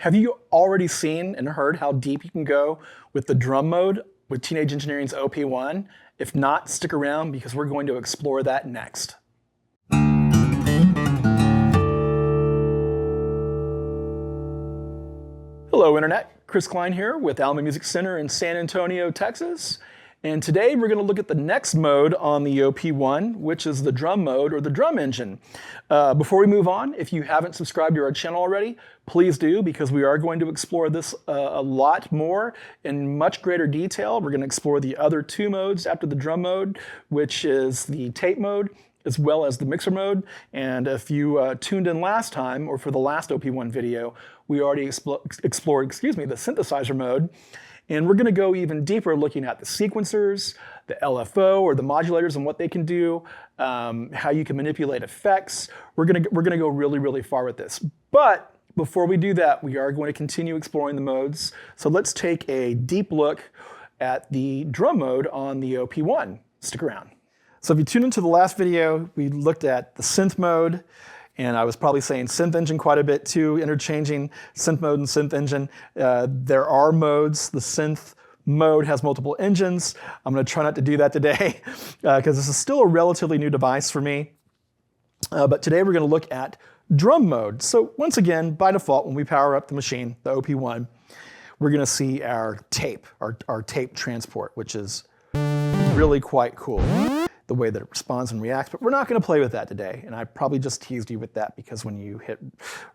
Have you already seen and heard how deep you can go with the drum mode with Teenage Engineering's OP-1? If not, stick around because we're going to explore that next. Hello Internet, Chris Cline here with Alma Music Center in San Antonio, Texas. And today we're going to look at the next mode on the OP-1, which is the drum mode or the drum engine. Before we move on, if you haven't subscribed to our channel already, please do, because we are going to explore this a lot more in much greater detail. We're going to explore the other two modes after the drum mode, which is the tape mode as well as the mixer mode. And if you tuned in last time, or for the last OP-1 video, we already explored the synthesizer mode. And we're going to go even deeper looking at the sequencers, the LFO or the modulators and what they can do, how you can manipulate effects. We're going to go really, really far with this. But before we do that, we are going to continue exploring the modes. So let's take a deep look at the drum mode on the OP-1. Stick around. So if you tuned into the last video, we looked at the synth mode. And I was probably saying synth engine quite a bit too, interchanging synth mode and synth engine. There are modes. The synth mode has multiple engines. I'm going to try not to do that today because this is still a relatively new device for me. But today we're going to look at drum mode. So once again, by default, when we power up the machine, the OP-1, we're going to see our tape, our tape transport, which is really quite cool, the way that it responds and reacts, but we're not going to play with that today. And I probably just teased you with that because when you hit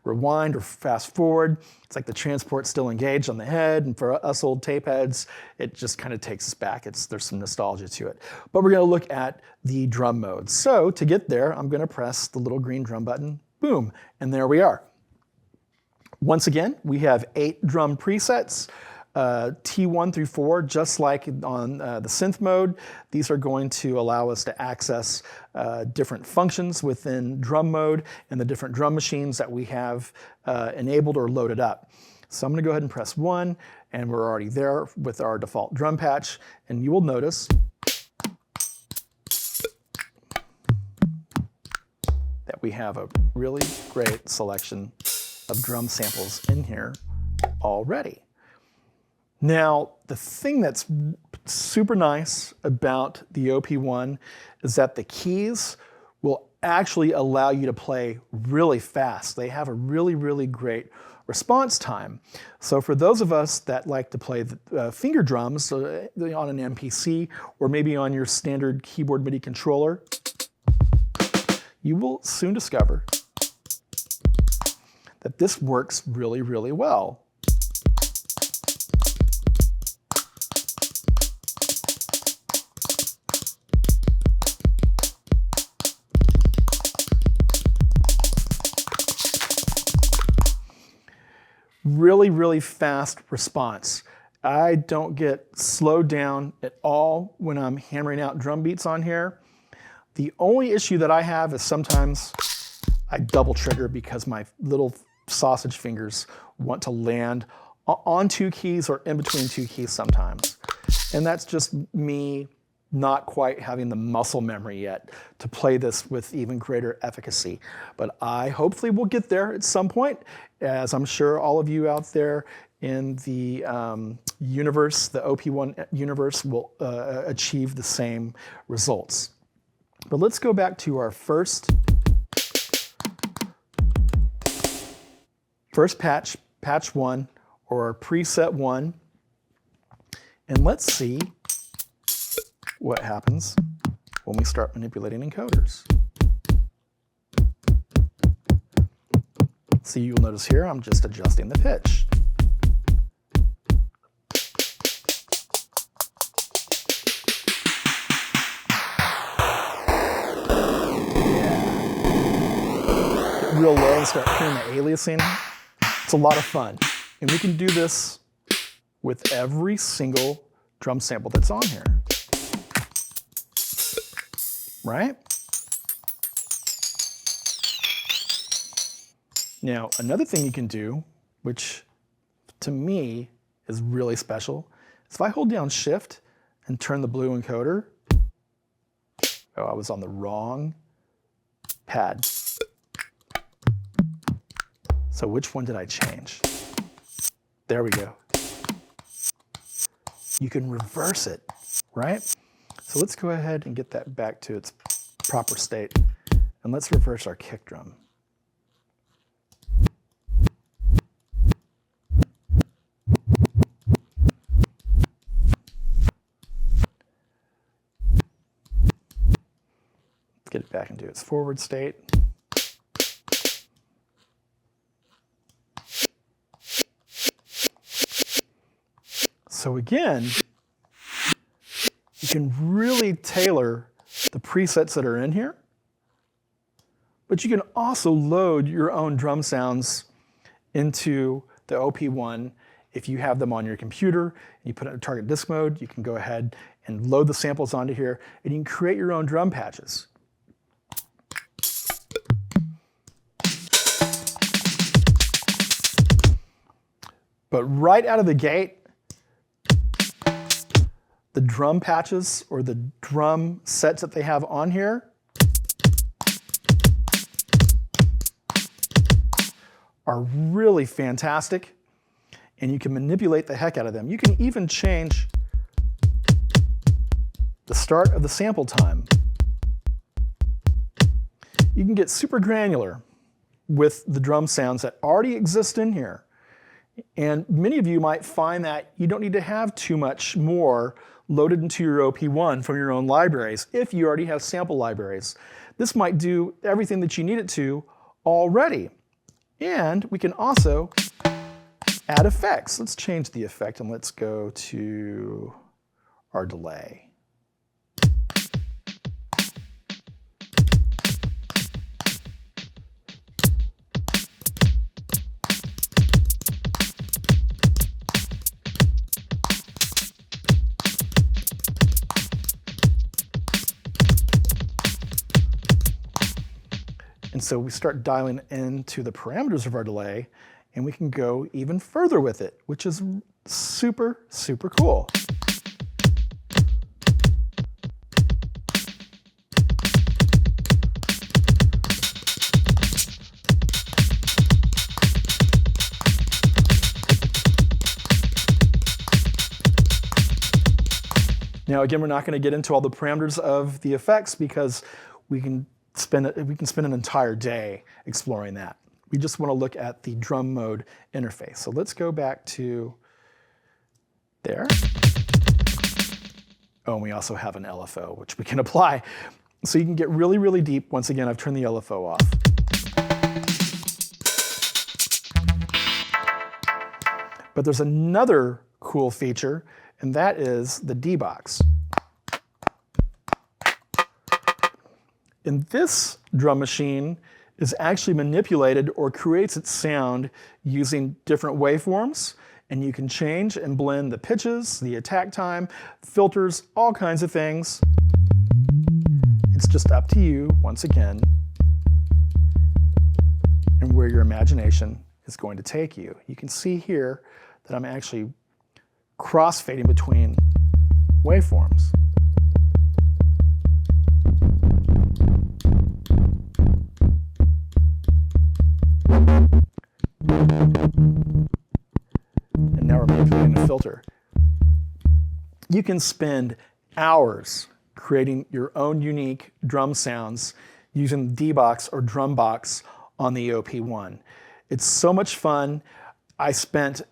rewind or fast forward, it's like the transport's still engaged on the head, and for us old tape heads, it just kind of takes us back. There's some nostalgia to it. But we're going to look at the drum mode. So to get there, I'm going to press the little green drum button, boom, and there we are. Once again, we have 8 drum presets. T1 through 4, just like on the synth mode. These are going to allow us to access different functions within drum mode and the different drum machines that we have enabled or loaded up. So I'm going to go ahead and press 1, and we're already there with our default drum patch, and you will notice that we have a really great selection of drum samples in here already. Now, the thing that's super nice about the OP-1 is that the keys will actually allow you to play really fast. They have a really, really great response time. So for those of us that like to play the finger drums on an MPC or maybe on your standard keyboard MIDI controller, you will soon discover that this works really, really well. Really, really fast response. I don't get slowed down at all when I'm hammering out drum beats on here. The only issue that I have is sometimes I double trigger because my little sausage fingers want to land on 2 keys or in between 2 keys sometimes. And that's just me not quite having the muscle memory yet to play this with even greater efficacy. But I hopefully will get there at some point, as I'm sure all of you out there in the universe, the OP-1 universe, will achieve the same results. But let's go back to our first patch, patch 1, or preset 1, and let's see what happens when we start manipulating encoders. So you'll notice here I'm just adjusting the pitch. Get real low and start hearing the aliasing. It's a lot of fun. And we can do this with every single drum sample that's on here. Right? Now, another thing you can do, which to me is really special, is if I hold down Shift and turn the blue encoder, oh, I was on the wrong pad. So which one did I change? There we go. You can reverse it, right? So let's go ahead and get that back to its proper state. And let's reverse our kick drum. Let's get it back into its forward state. So again, you can really tailor the presets that are in here, but you can also load your own drum sounds into the OP-1. If you have them on your computer and you put it in target disc mode, you can go ahead and load the samples onto here, and you can create your own drum patches. But right out of the gate, the drum patches or the drum sets that they have on here are really fantastic, and you can manipulate the heck out of them. You can even change the start of the sample time. You can get super granular with the drum sounds that already exist in here. And many of you might find that you don't need to have too much more loaded into your OP-1 from your own libraries if you already have sample libraries. This might do everything that you need it to already. And we can also add effects. Let's change the effect and let's go to our delay. And so we start dialing into the parameters of our delay, and we can go even further with it, which is super, super cool. Now again, we're not going to get into all the parameters of the effects because we can spend an entire day exploring that. We just want to look at the drum mode interface. So let's go back to there. Oh, and we also have an LFO, which we can apply. So you can get really, really deep. Once again, I've turned the LFO off. But there's another cool feature, and that is the D-Box. And this drum machine is actually manipulated or creates its sound using different waveforms, and you can change and blend the pitches, the attack time, filters, all kinds of things. It's just up to you, once again, and where your imagination is going to take you. You can see here that I'm actually crossfading between waveforms. And now we're manipulating the filter. You can spend hours creating your own unique drum sounds using D-Box or Drum Box on the OP-1. It's so much fun. I spent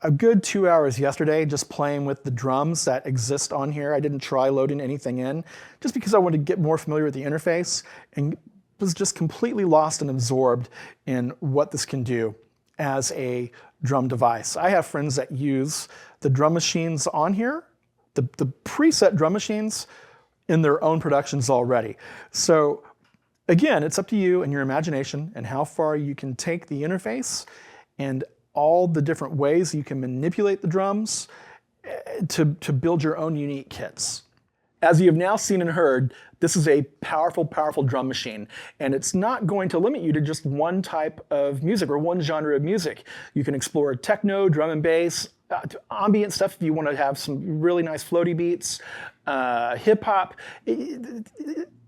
a good 2 hours yesterday just playing with the drums that exist on here. I didn't try loading anything in just because I wanted to get more familiar with the interface and was just completely lost and absorbed in what this can do as a drum device. I have friends that use the drum machines on here, the preset drum machines in their own productions already. So again, it's up to you and your imagination and how far you can take the interface and all the different ways you can manipulate the drums to build your own unique kits. As you have now seen and heard, this is a powerful, powerful drum machine, and it's not going to limit you to just one type of music or one genre of music. You can explore techno, drum and bass, ambient stuff if you want to have some really nice floaty beats, hip hop.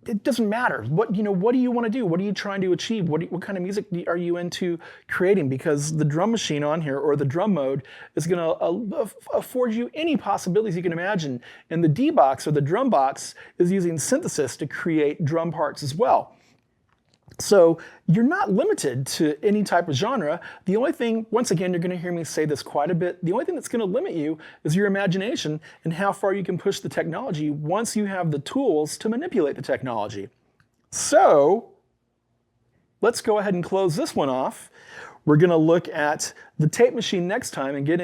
it doesn't matter. What do you want to do? What are you trying to achieve? What kind of music are you into creating? Because the drum machine on here, or the drum mode, is going to afford you any possibilities you can imagine. And the D box, or the drum box, is using synthesis to create drum parts as well. So you're not limited to any type of genre. The only thing, once again, you're going to hear me say this quite a bit, the only thing that's going to limit you is your imagination and how far you can push the technology once you have the tools to manipulate the technology. So let's go ahead and close this one off. We're going to look at the tape machine next time and get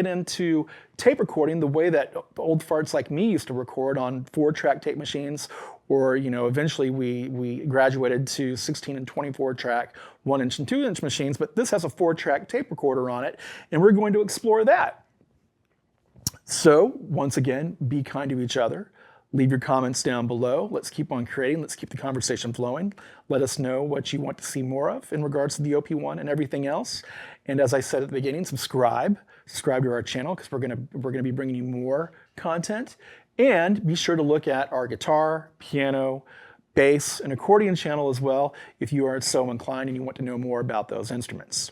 into tape recording the way that old farts like me used to record on 4-track tape machines, or eventually we graduated to 16 and 24-track 1-inch and 2-inch machines, but this has a 4-track tape recorder on it, and we're going to explore that. So once again, be kind to each other. Leave your comments down below. Let's keep on creating. Let's keep the conversation flowing. Let us know what you want to see more of in regards to the OP-1 and everything else. And as I said at the beginning, subscribe to our channel, because we're gonna be bringing you more content. And be sure to look at our guitar, piano, bass, and accordion channel as well if you are so inclined and you want to know more about those instruments.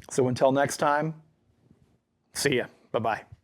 So until next time, see ya. Bye-bye.